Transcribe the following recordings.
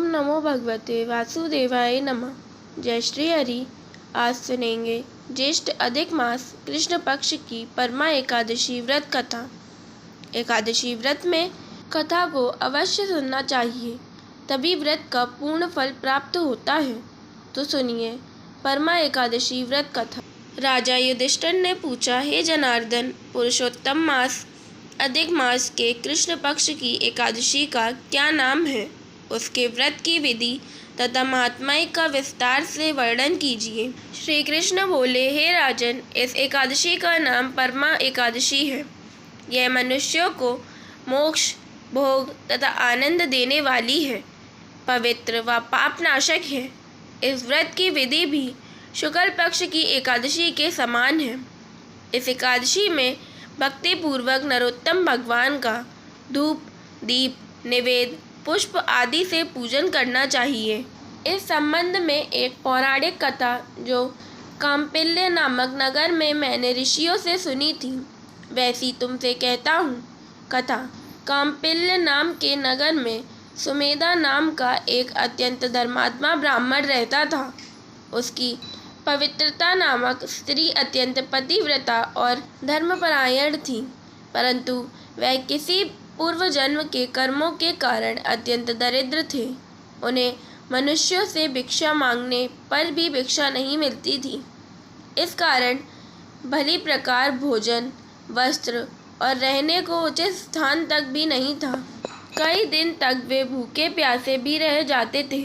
नमो भगवते वासुदेवाय नमः। जय श्री हरि। आज सुनेंगे ज्येष्ठ अधिक मास कृष्ण पक्ष की परमा एकादशी व्रत कथा। एकादशी व्रत में कथा को अवश्य सुनना चाहिए, तभी व्रत का पूर्ण फल प्राप्त होता है। तो सुनिए परमा एकादशी व्रत कथा। राजा युधिष्ठिर ने पूछा, हे जनार्दन, पुरुषोत्तम मास अधिक मास के कृष्ण पक्ष की एकादशी का क्या नाम है? उसके व्रत की विधि तथा महात्म्य का विस्तार से वर्णन कीजिए। श्री कृष्ण बोले, हे राजन, इस एकादशी का नाम परमा एकादशी है। यह मनुष्यों को मोक्ष, भोग तथा आनंद देने वाली है, पवित्र व पाप नाशक है। इस व्रत की विधि भी शुक्ल पक्ष की एकादशी के समान है। इस एकादशी में भक्ति पूर्वक नरोत्तम भगवान का धूप, दीप, निवेद, पुष्प आदि से पूजन करना चाहिए। इस संबंध में एक पौराणिक कथा जो काम्पिल्य नामक नगर में मैंने ऋषियों से सुनी थी, वैसी तुमसे कहता हूँ। कथा। काम्पिल्य नाम के नगर में सुमेधा नाम का एक अत्यंत धर्मात्मा ब्राह्मण रहता था। उसकी पवित्रता नामक स्त्री अत्यंत पतिव्रता और धर्मपरायण थी, परंतु वह किसी पूर्व जन्म के कर्मों के कारण अत्यंत दरिद्र थे। उन्हें मनुष्यों से भिक्षा मांगने पर भी भिक्षा नहीं मिलती थी। इस कारण भली प्रकार भोजन, वस्त्र और रहने को उचित स्थान तक भी नहीं था। कई दिन तक वे भूखे प्यासे भी रह जाते थे,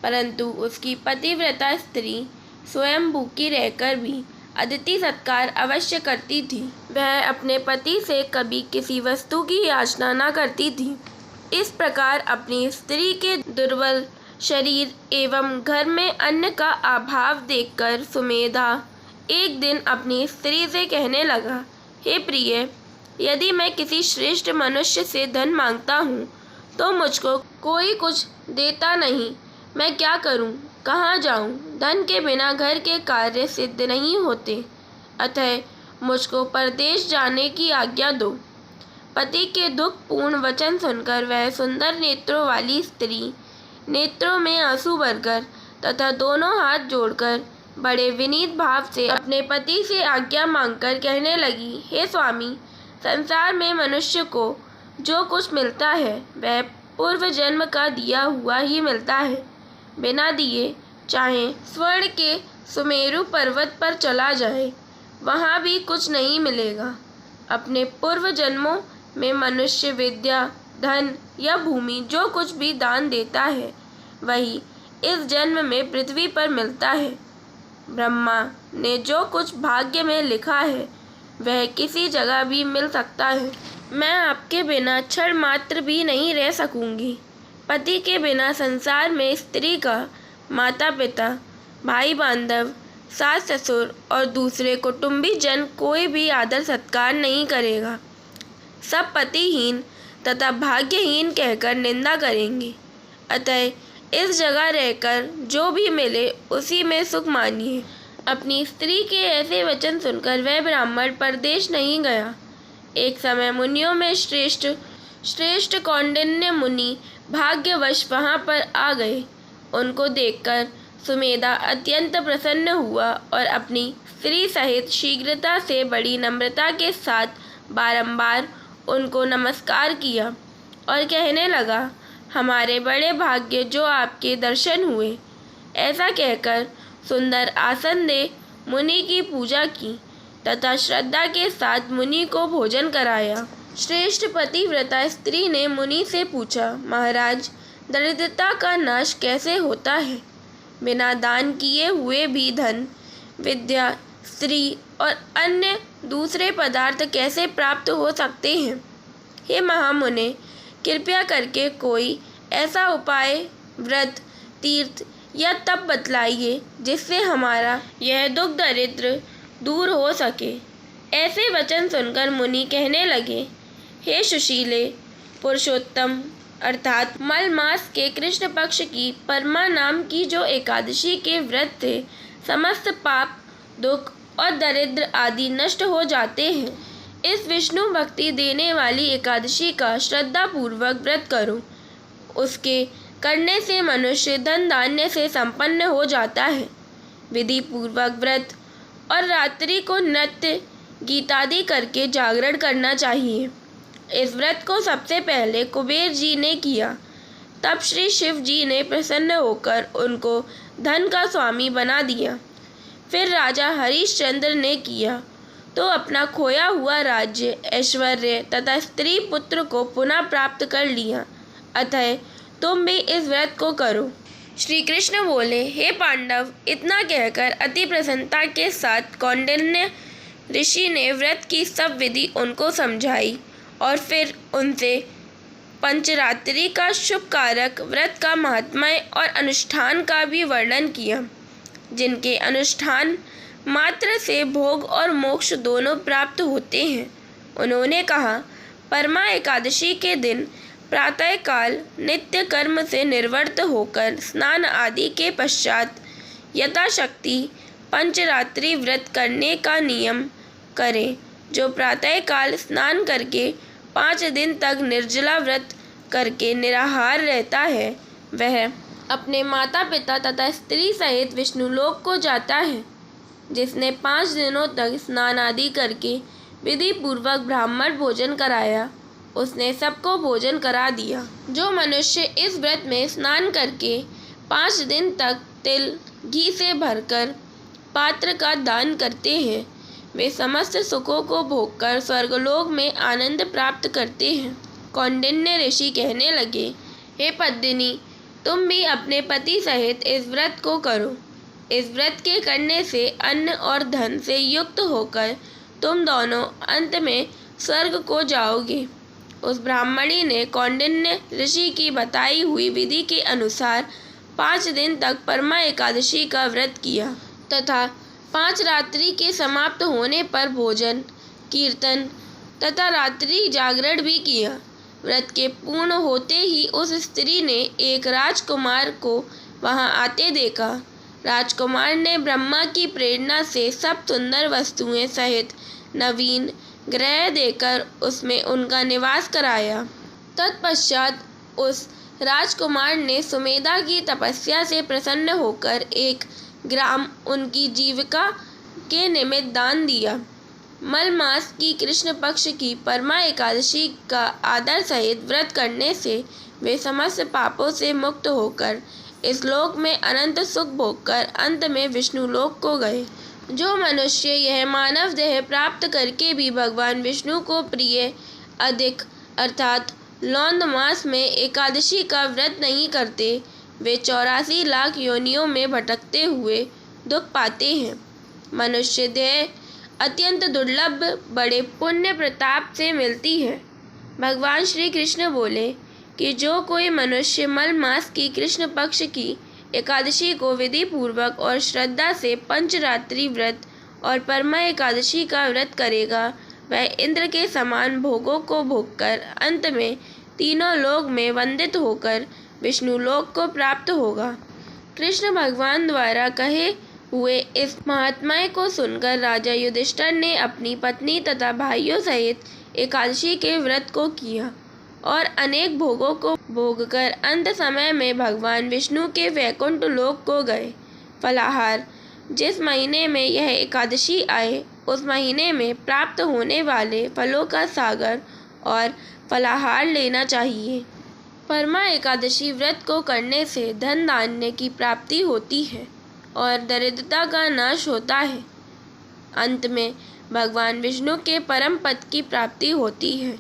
परंतु उसकी पतिव्रता स्त्री स्वयं भूखी रहकर भी अतिथि सत्कार अवश्य करती थी। वह अपने पति से कभी किसी वस्तु की याचना न करती थी। इस प्रकार अपनी स्त्री के दुर्बल शरीर एवं घर में अन्न का अभाव देखकर सुमेधा एक दिन अपनी स्त्री से कहने लगा, हे प्रिय, यदि मैं किसी श्रेष्ठ मनुष्य से धन मांगता हूँ तो मुझको कोई कुछ देता नहीं। मैं क्या करूँ, कहाँ जाऊँ? धन के बिना घर के कार्य सिद्ध नहीं होते, अतः मुझको परदेश जाने की आज्ञा दो। पति के दुखपूर्ण वचन सुनकर वह सुंदर नेत्रों वाली स्त्री नेत्रों में आंसू भरकर तथा दोनों हाथ जोड़कर बड़े विनीत भाव से अपने पति से आज्ञा मांगकर कहने लगी, हे स्वामी, संसार में मनुष्य को जो कुछ मिलता है वह पूर्व जन्म का दिया हुआ ही मिलता है। बिना दिए चाहे स्वर्ण के सुमेरु पर्वत पर चला जाए, वहाँ भी कुछ नहीं मिलेगा। अपने पूर्व जन्मों में मनुष्य विद्या, धन या भूमि जो कुछ भी दान देता है, वही इस जन्म में पृथ्वी पर मिलता है। ब्रह्मा ने जो कुछ भाग्य में लिखा है वह किसी जगह भी मिल सकता है। मैं आपके बिना क्षण मात्र भी नहीं रह सकूंगी। पति के बिना संसार में स्त्री का माता पिता, भाई बांधव, सास ससुर और दूसरे कुटुंबी जन कोई भी आदर सत्कार नहीं करेगा। सब पतिहीन तथा भाग्यहीन कहकर निंदा करेंगे। अतः इस जगह रहकर जो भी मिले उसी में सुख मानिए। अपनी स्त्री के ऐसे वचन सुनकर वह ब्राह्मण परदेश नहीं गया। एक समय मुनियों में श्रेष्ठ कौंडिन्य मुनि भाग्यवश वहाँ पर आ गए। उनको देखकर सुमेधा अत्यंत प्रसन्न हुआ और अपनी स्त्री सहित शीघ्रता से बड़ी नम्रता के साथ बारंबार उनको नमस्कार किया और कहने लगा, हमारे बड़े भाग्य जो आपके दर्शन हुए। ऐसा कहकर सुंदर आसन दे मुनि की पूजा की तथा श्रद्धा के साथ मुनि को भोजन कराया। श्रेष्ठ पतिव्रता स्त्री ने मुनि से पूछा, महाराज, दरिद्रता का नाश कैसे होता है? बिना दान किए हुए भी धन, विद्या, स्त्री और अन्य दूसरे पदार्थ कैसे प्राप्त हो सकते हैं? हे महामुने, कृपया करके कोई ऐसा उपाय, व्रत, तीर्थ या तप बतलाइए जिससे हमारा यह दुख दरिद्र दूर हो सके। ऐसे वचन सुनकर मुनि कहने लगे, हे सुशीले, पुरुषोत्तम अर्थात मल मास के कृष्ण पक्ष की परमा नाम की जो एकादशी के व्रत से समस्त पाप, दुख और दरिद्र आदि नष्ट हो जाते हैं, इस विष्णु भक्ति देने वाली एकादशी का श्रद्धा पूर्वक व्रत करो। उसके करने से मनुष्य धन धान्य से संपन्न हो जाता है। विधि पूर्वक व्रत और रात्रि को नृत्य गीतादि करके जागरण करना चाहिए। इस व्रत को सबसे पहले कुबेर जी ने किया। तब श्री शिव जी ने प्रसन्न होकर उनको धन का स्वामी बना दिया। फिर राजा हरिश्चंद्र ने किया तो अपना खोया हुआ राज्य, ऐश्वर्य तथा स्त्री पुत्र को पुनः प्राप्त कर लिया। अतः तुम भी इस व्रत को करो। श्री कृष्ण बोले, हे पांडव, इतना कहकर अति प्रसन्नता के साथ कौंडिन्य ऋषि ने व्रत की सब विधि उनको समझाई और फिर उनसे पंचरात्रि का शुभ कारक व्रत का महात्म्य और अनुष्ठान का भी वर्णन किया, जिनके अनुष्ठान मात्र से भोग और मोक्ष दोनों प्राप्त होते हैं। उन्होंने कहा, परमा एकादशी के दिन प्रातः काल नित्य कर्म से निर्वृत्त होकर स्नान आदि के पश्चात यथाशक्ति पंचरात्रि व्रत करने का नियम करें। जो प्रातः काल स्नान करके 5 दिन तक निर्जला व्रत करके निराहार रहता है, वह अपने माता पिता तथा स्त्री सहित विष्णुलोक को जाता है। जिसने 5 दिनों तक स्नान आदि करके विधि पूर्वक ब्राह्मण भोजन कराया, उसने सबको भोजन करा दिया। जो मनुष्य इस व्रत में स्नान करके 5 दिन तक तिल घी से भरकर पात्र का दान करते हैं, वे समस्त सुखों को भोगकर स्वर्गलोक में आनंद प्राप्त करते हैं। कौंडिन्य ऋषि कहने लगे, हे पद्मिनी, तुम भी अपने पति सहित इस व्रत को करो। इस व्रत के करने से अन्न और धन से युक्त होकर तुम दोनों अंत में स्वर्ग को जाओगे। उस ब्राह्मणी ने कौंडिन्य ऋषि की बताई हुई विधि के अनुसार 5 दिन तक परमा एकादशी का व्रत किया तथा 5 रात्रि के समाप्त होने पर भोजन, कीर्तन तथा रात्रि जागरण भी किया। व्रत के पूर्ण होते ही उस स्त्री ने एक राजकुमार को वहां आते देखा। राजकुमार ने ब्रह्मा की प्रेरणा से सब सुंदर वस्तुएं सहित नवीन गृह देकर उसमें उनका निवास कराया। तत्पश्चात उस राजकुमार ने सुमेधा की तपस्या से प्रसन्न होकर एक ग्राम उनकी जीविका के निमित्त दान दिया। मल मास की कृष्ण पक्ष की परमा एकादशी का आदर सहित व्रत करने से वे समस्त पापों से मुक्त होकर इस लोक में अनंत सुख भोगकर अंत में विष्णु लोक को गए। जो मनुष्य यह मानव देह प्राप्त करके भी भगवान विष्णु को प्रिय अधिक अर्थात लौंद मास में एकादशी का व्रत नहीं करते, वे 84 लाख योनियों में भटकते हुए दुख पाते हैं। मनुष्य देह अत्यंत दुर्लभ बड़े पुण्य प्रताप से मिलती है। भगवान श्री कृष्ण बोले कि जो कोई मनुष्य मल मास की कृष्ण पक्ष की एकादशी को विधि पूर्वक और श्रद्धा से पंचरात्रि व्रत और परमा एकादशी का व्रत करेगा, वह इंद्र के समान भोगों को भोगकर अंत में तीनों लोक में वंदित होकर विष्णु लोक को प्राप्त होगा। कृष्ण भगवान द्वारा कहे हुए इस महात्म्य को सुनकर राजा युधिष्ठिर ने अपनी पत्नी तथा भाइयों सहित एकादशी के व्रत को किया और अनेक भोगों को भोगकर अंत समय में भगवान विष्णु के वैकुंठ लोक को गए। फलाहार, जिस महीने में यह एकादशी आए उस महीने में प्राप्त होने वाले फलों का सागर और फलाहार लेना चाहिए। परमा एकादशी व्रत को करने से धन धान्य की प्राप्ति होती है और दरिद्रता का नाश होता है। अंत में भगवान विष्णु के परम पद की प्राप्ति होती है।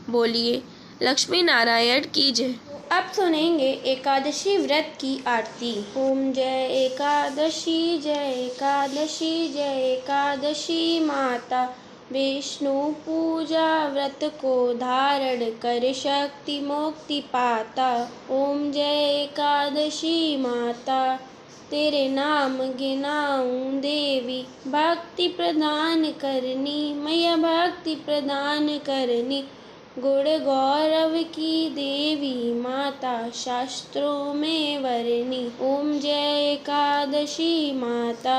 बोलिए लक्ष्मी नारायण की जय। अब सुनेंगे एकादशी व्रत की आरती। ओम जय एकादशी जय एकादशी जय एकादशी माता, विष्णु पूजा व्रत को धारण कर शक्ति मुक्ति पाता। ओम जय एकादशी माता, तेरे नाम गिनाऊं देवी, भक्ति प्रदान करनी मैया भक्ति प्रदान करनी। गुण गौरव की देवी माता, शास्त्रों में वरनी। ओम जय एकादशी माता,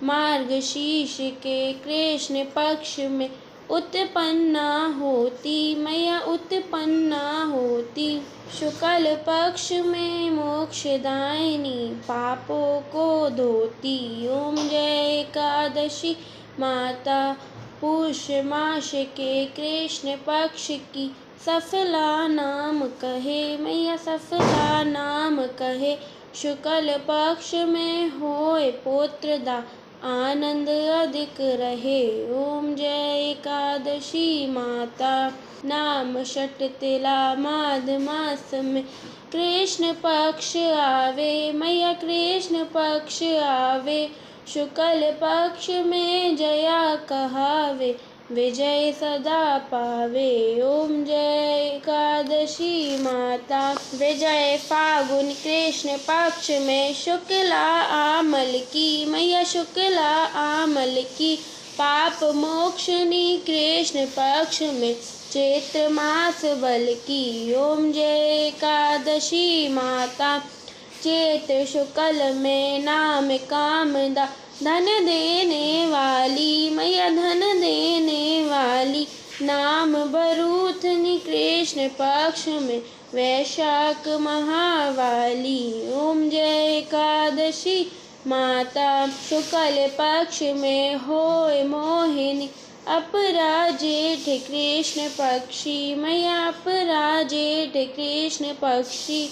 मार्गशीर्ष के कृष्ण पक्ष में उत्पन्ना होती, मैया उत्पन्ना होती। शुक्ल पक्ष में मोक्षदायिनी, पापों को धोती। ओम जय एकादशी माता, पुष मास के कृष्ण पक्ष की सफला नाम कहे, मैया सफला नाम कहे। शुक्ल पक्ष में होए पुत्रदा, आनंद अधिक रहे। ओम जय एकादशी माता, नाम षट तिला माघ मास में कृष्ण पक्ष आवे, मैया कृष्ण पक्ष आवे। शुक्ल पक्ष में जया कहावे, विजय सदा पावे। ओम जय एकादशी माता, विजय फागुन कृष्ण पक्ष में शुक्ला आमल की, मैया शुक्ला आमल की। पाप मोक्षनी कृष्ण पक्ष में चैत्र मास बल की। ओम जय एकादशी माता, चैत्र शुक्ल में नाम कामदा, धन देने वाली, मैया धन देने वाली। नाम बरूथनी कृष्ण पक्ष में वैशाख महावाली। ओम जय एकादशी माता, शुक्ल पक्ष में होए मोहिनी, अपराजेठ कृष्ण पक्षी, मैया अपराजेठ कृष्ण पक्षी।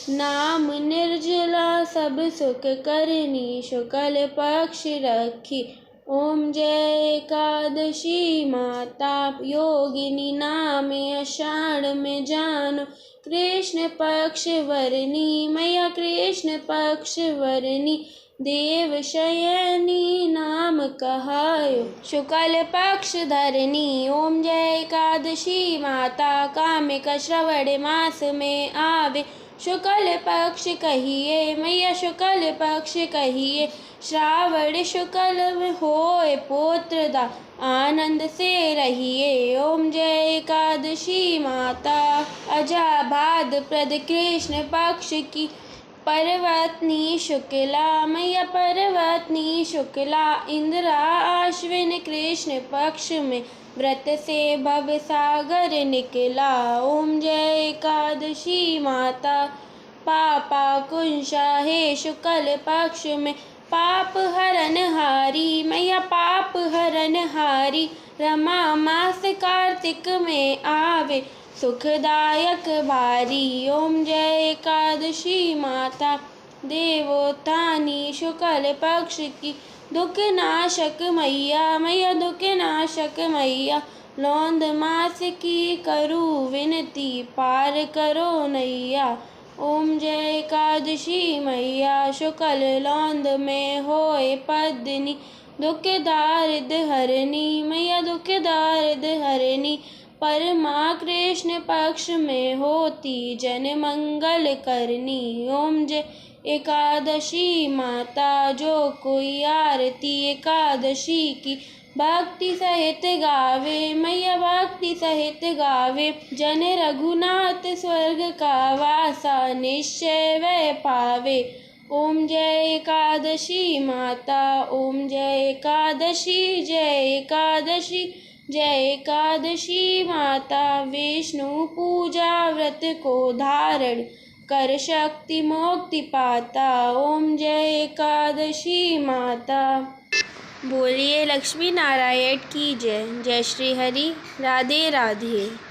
नाम निर्जला सब सुख करनी, शुक्ल पक्ष रखी। ओम जय एकादशी माता, योगिनी नाम आषाढ़ में जानो, कृष्ण पक्ष वरनी, मैया कृष्ण पक्ष वरनी। देव शयनी नाम कहायो, शुक्ल पक्ष धरनी। ओम जय एकादशी माता, कामिक श्रवण मास में आवे, शुक्ल पक्ष कहिए, मैया शुक्ल पक्ष कहिए। श्रावण शुक्ल में होए पुत्रदा, आनंद से रहिए। ओम जय एकादशी माता, अजा भाद्रपद कृष्ण पक्ष की पर्वतनी शुक्ला, मैया पर्वतनी शुक्ला। इंद्रा आश्विन कृष्ण पक्ष में व्रत से भव सागर निकला। ओम जय एकादशी माता, पापा कुंशा है शुक्ल पक्ष में पाप हरन हारी, मैया पाप हरन हारी। रमा मास कार्तिक में आवे, सुखदायक भारी। ओम जय एकादशी माता, देवोत्थानी शुक्ल पक्ष की दुख नाशक मैया, मैया दुख नाशक मैया। लौंद मास की करू विनती, पार करो नैया। ओम जय एकादशी मैया, शुक्ल लौंद में होए पद्मिनी, दुख दारिद हरनी, मैया दुख दारिद हरनी। परमा कृष्ण पक्ष में होती, जन मंगल करनी। ओम जय एकादशी माता, जो कोई आरती एकादशी की भक्ति सहित गावे, मैया भक्ति सहित गावे। जन रघुनाथ स्वर्ग का वासा, निश्चय वह पावे। ओम जय एकादशी माता, ओम जय एकादशी, जय एकादशी, जय एकादशी माता। विष्णु पूजा व्रत को धारण कर शक्ति मुक्ति पाता। ओम जय एकादशी माता। बोलिए लक्ष्मी नारायण की जय। जय श्री हरि। राधे राधे।